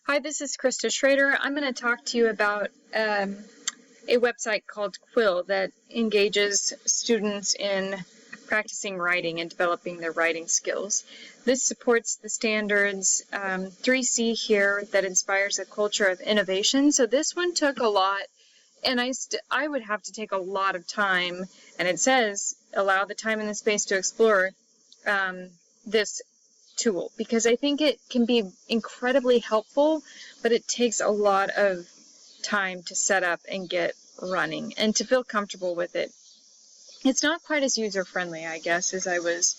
Hi, this is Krista Schrader. I'm going to talk to you about a website called Quill that engages students in practicing writing and developing their writing skills. This supports the standards 3C here that inspires a culture of innovation. So this one took a lot, and I would have to take a lot of time, and it says allow the time and the space to explore this tool, because I think it can be incredibly helpful, but it takes a lot of time to set up and get running and to feel comfortable with it. It's not quite as user-friendly, I guess, as I was,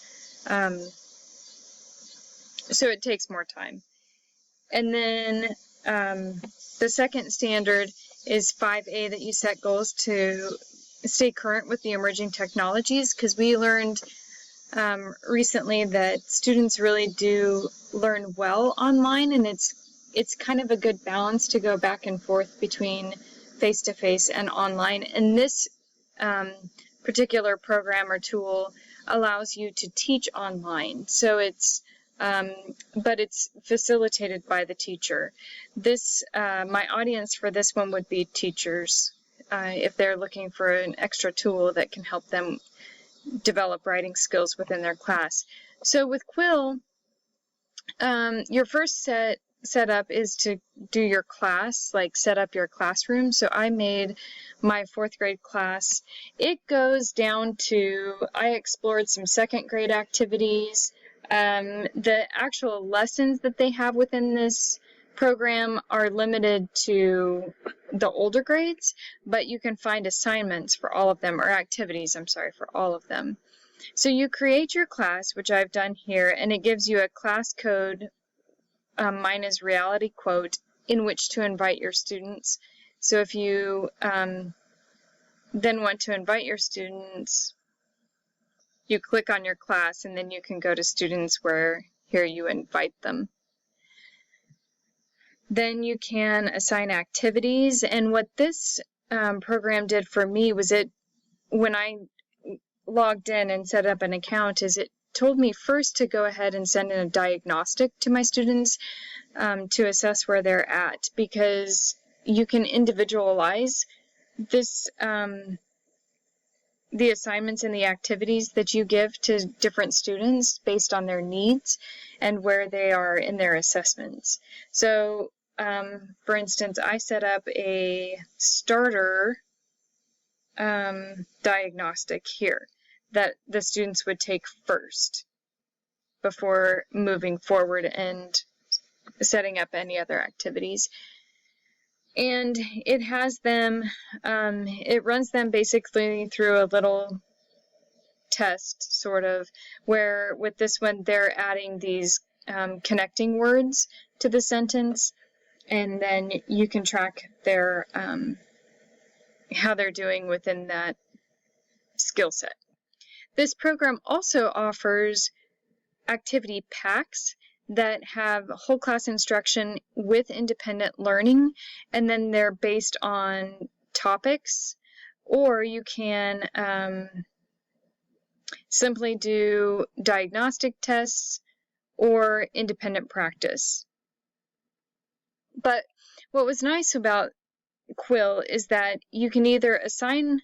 so it takes more time. And then the second standard is 5A, that you set goals to stay current with the emerging technologies, because we learned recently that students really do learn well online, and it's kind of a good balance to go back and forth between face-to-face and online. And this particular program or tool allows you to teach online, so but it's facilitated by the teacher. My audience for this one would be teachers, if they're looking for an extra tool that can help them develop writing skills within their class. So with Quill, your first setup is to do your class, like set up your classroom. So I made my 4th grade class. It goes down to, I explored some 2nd grade activities. The actual lessons that they have within this program are limited to the older grades, but you can find assignments for all of them, or activities, I'm sorry, for all of them. So you create your class, which I've done here, and it gives you a class code, mine is reality quote, in which to invite your students. So if you then want to invite your students, you click on your class, and then you can go to students where here you invite them. Then you can assign activities, and what this program did for me was when I logged in and set up an account, it told me first to go ahead and send in a diagnostic to my students to assess where they're at, because you can individualize this the assignments and the activities that you give to different students based on their needs and where they are in their assessments. So for instance, I set up a starter diagnostic here that the students would take first before moving forward and setting up any other activities. And it has them, it runs them basically through a little test, sort of, where with this one they're adding these connecting words to the sentence, and then you can track their how they're doing within that skill set. This program also offers activity packs that have whole class instruction with independent learning, and then they're based on topics, or you can simply do diagnostic tests or independent practice. But what was nice about Quill is that you can either assign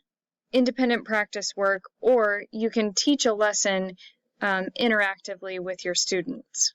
independent practice work, or you can teach a lesson interactively with your students.